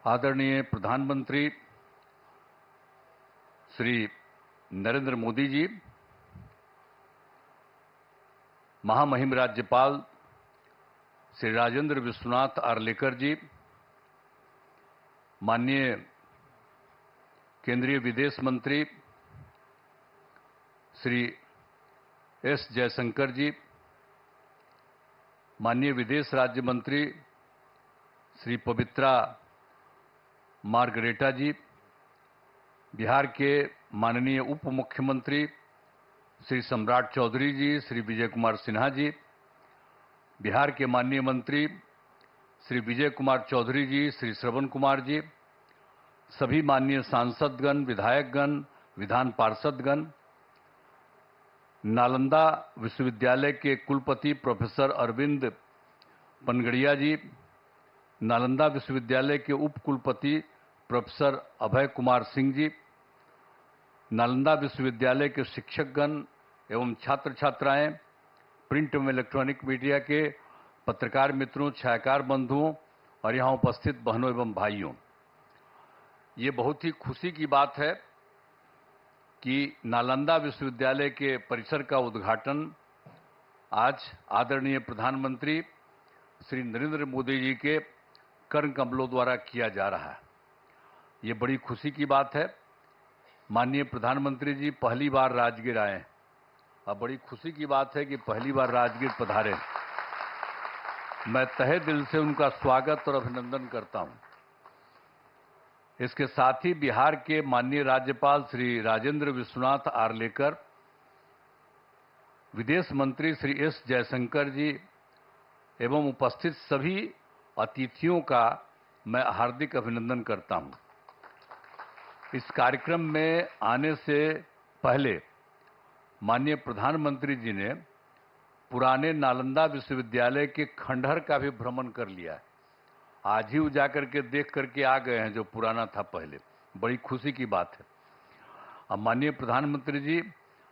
आदरणीय प्रधानमंत्री श्री नरेंद्र मोदी जी, महामहिम राज्यपाल श्री राजेंद्र विश्वनाथ आर्लेकर जी, माननीय केंद्रीय विदेश मंत्री श्री एस जयशंकर जी, माननीय विदेश राज्य मंत्री श्री पवित्रा मार्गरेटा जी, बिहार के माननीय उप मुख्यमंत्री श्री सम्राट चौधरी जी, श्री विजय कुमार सिन्हा जी, बिहार के माननीय मंत्री श्री विजय कुमार चौधरी जी, श्री श्रवण कुमार जी, सभी माननीय सांसदगण, विधायकगण, विधान पार्षदगण, नालंदा विश्वविद्यालय के कुलपति प्रोफेसर अरविंद पनगड़िया जी, नालंदा विश्वविद्यालय के उप कुलपति प्रोफेसर अभय कुमार सिंह जी, नालंदा विश्वविद्यालय के शिक्षकगण एवं छात्र छात्राएं, प्रिंट एवं इलेक्ट्रॉनिक मीडिया के पत्रकार मित्रों, छायाकार बंधुओं और यहां उपस्थित बहनों एवं भाइयों, ये बहुत ही खुशी की बात है कि नालंदा विश्वविद्यालय के परिसर का उद्घाटन आज आदरणीय प्रधानमंत्री श्री नरेंद्र मोदी जी के कर कमलों द्वारा किया जा रहा है। ये बड़ी खुशी की बात है। माननीय प्रधानमंत्री जी पहली बार राजगीर आए हैं। अब बड़ी खुशी की बात है कि पहली बार राजगीर पधारे। मैं तहे दिल से उनका स्वागत और अभिनंदन करता हूं। इसके साथ ही बिहार के माननीय राज्यपाल श्री राजेंद्र विश्वनाथ आर्लेकर, विदेश मंत्री श्री एस जयशंकर जी एवं उपस्थित सभी अतिथियों का मैं हार्दिक अभिनंदन करता हूं। इस कार्यक्रम में आने से पहले माननीय प्रधानमंत्री जी ने पुराने नालंदा विश्वविद्यालय के खंडहर का भी भ्रमण कर लिया है। आज ही जाकर के देख करके आ गए हैं जो पुराना था पहले। बड़ी खुशी की बात है। अब माननीय प्रधानमंत्री जी,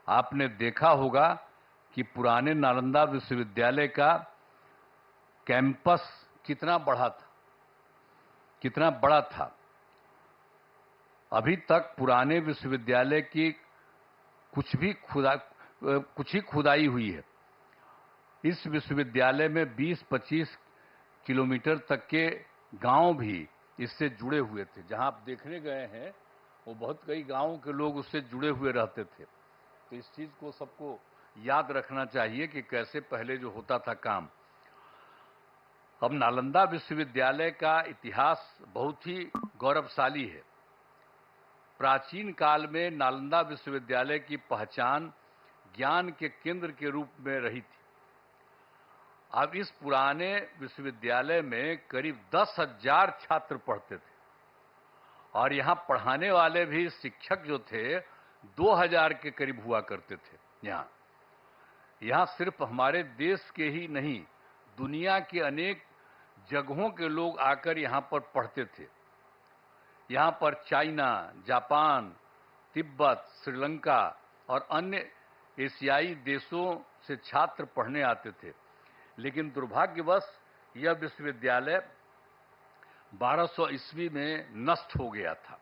आपने देखा होगा कि पुराने नालंदा विश्वविद्यालय का कैंपस कितना बड़ा था। अभी तक पुराने विश्वविद्यालय की कुछ ही खुदाई हुई है। इस विश्वविद्यालय में 20-25 किलोमीटर तक के गांव भी इससे जुड़े हुए थे। जहां आप देखने गए हैं वो बहुत कई गांवों के लोग उससे जुड़े हुए रहते थे। तो इस चीज को सबको याद रखना चाहिए कि कैसे पहले जो होता था काम। अब नालंदा विश्वविद्यालय का इतिहास बहुत ही गौरवशाली है। प्राचीन काल में नालंदा विश्वविद्यालय की पहचान ज्ञान के केंद्र के रूप में रही थी। अब इस पुराने विश्वविद्यालय में करीब 10,000 छात्र पढ़ते थे और यहां पढ़ाने वाले भी शिक्षक जो थे 2,000 के करीब हुआ करते थे। यहां सिर्फ हमारे देश के ही नहीं, दुनिया के अनेक जगहों के लोग आकर यहां पर पढ़ते थे। यहां पर चाइना, जापान, तिब्बत, श्रीलंका और अन्य एशियाई देशों से छात्र पढ़ने आते थे। लेकिन दुर्भाग्यवश यह विश्वविद्यालय 1200 ईस्वी में नष्ट हो गया था।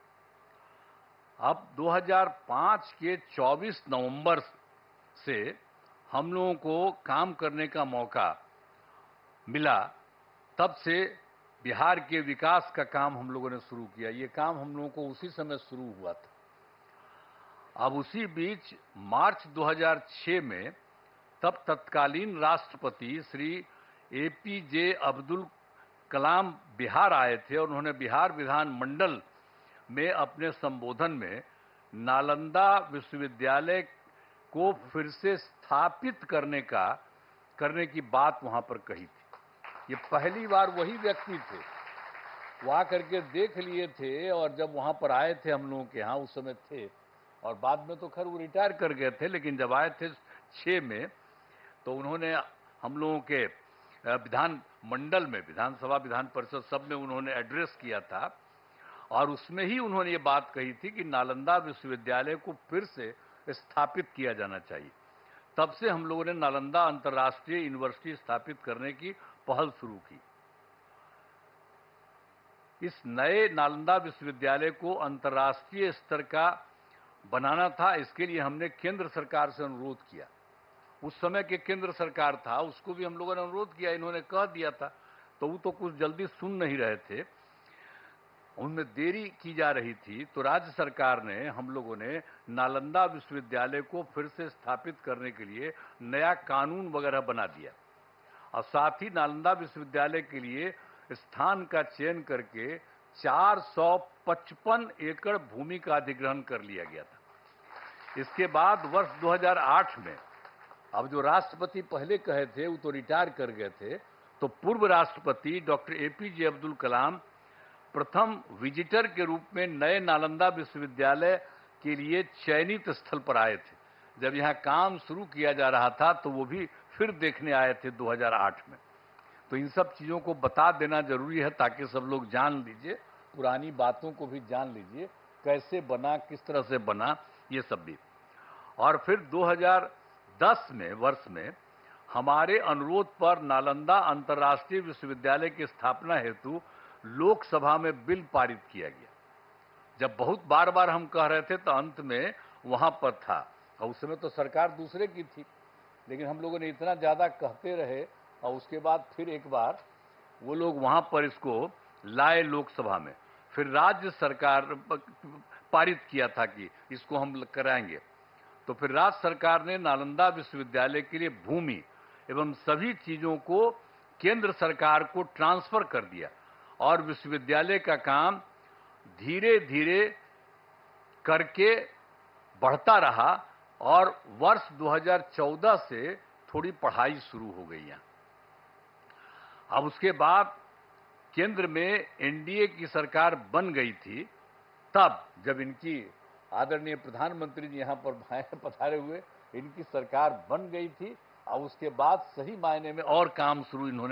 अब 2005 के 24 नवंबर से हम लोगों को काम करने का मौका मिला। तब से बिहार के विकास का काम हम लोगों ने शुरू किया। ये काम हम लोगों को उसी समय शुरू हुआ था। अब उसी बीच मार्च 2006 में तब तत्कालीन राष्ट्रपति श्री APJ अब्दुल कलाम बिहार आए थे और उन्होंने बिहार विधान मंडल में अपने संबोधन में नालंदा विश्वविद्यालय को फिर से स्थापित करने की बात वहां पर कही थी। ये पहली बार वही व्यक्ति थे, वो आकर के देख लिए थे और जब वहां पर आए थे हम लोगों के यहाँ उस समय थे और बाद में तो खैर वो रिटायर कर गए थे। लेकिन जब आए थे 6 में तो उन्होंने हम लोगों के विधान मंडल में, विधानसभा, विधान परिषद सब में उन्होंने एड्रेस किया था और उसमें ही उन्होंने ये बात कही थी कि नालंदा विश्वविद्यालय को फिर से स्थापित किया जाना चाहिए। तब से हम लोगों ने नालंदा अंतर्राष्ट्रीय यूनिवर्सिटी स्थापित करने की पहल शुरू की। इस नए नालंदा विश्वविद्यालय को अंतर्राष्ट्रीय स्तर का बनाना था। इसके लिए हमने केंद्र सरकार से अनुरोध किया। उस समय के केंद्र सरकार था, उसको भी हम लोगों ने अनुरोध किया, इन्होंने कह दिया था, तो वो तो कुछ जल्दी सुन नहीं रहे थे, उनमें देरी की जा रही थी। तो राज्य सरकार ने, हम लोगों ने नालंदा विश्वविद्यालय को फिर से स्थापित करने के लिए नया कानून वगैरह बना दिया और साथ ही नालंदा विश्वविद्यालय के लिए स्थान का चयन करके 455 एकड़ भूमि का अधिग्रहण कर लिया गया था। इसके बाद वर्ष 2008 में, अब जो राष्ट्रपति पहले कहे थे वो तो रिटायर कर गए थे, तो पूर्व राष्ट्रपति डॉक्टर एपीजे अब्दुल कलाम प्रथम विजिटर के रूप में नए नालंदा विश्वविद्यालय के लिए चयनित स्थल पर आए थे। जब यहाँ काम शुरू किया जा रहा था तो वो भी फिर देखने आए थे 2008 में। तो इन सब चीज़ों को बता देना जरूरी है ताकि सब लोग जान लीजिए, पुरानी बातों को भी जान लीजिए, कैसे बना, किस तरह से बना, ये सब भी। और फिर 2010 में वर्ष में हमारे अनुरोध पर नालंदा अंतर्राष्ट्रीय विश्वविद्यालय की स्थापना हेतु लोकसभा में बिल पारित किया गया। जब बहुत बार बार हम कह रहे थे तो अंत में वहां पर था, और उस समय तो सरकार दूसरे की थी, लेकिन हम लोगों ने इतना ज़्यादा कहते रहे और उसके बाद फिर एक बार वो लोग वहां पर इसको लाए लोकसभा में, फिर राज्य सरकार पारित किया था कि इसको हम कराएंगे। तो फिर राज्य सरकार ने नालंदा विश्वविद्यालय के लिए भूमि एवं सभी चीज़ों को केंद्र सरकार को ट्रांसफर कर दिया और विश्वविद्यालय का काम धीरे धीरे करके बढ़ता रहा और वर्ष 2014 से थोड़ी पढ़ाई शुरू हो गई यहाँ। अब उसके बाद केंद्र में एनडीए की सरकार बन गई थी, तब जब इनकी आदरणीय प्रधानमंत्री जी यहाँ पर पधारे हुए, इनकी सरकार बन गई थी और उसके बाद सही मायने में और काम शुरू इन्होंने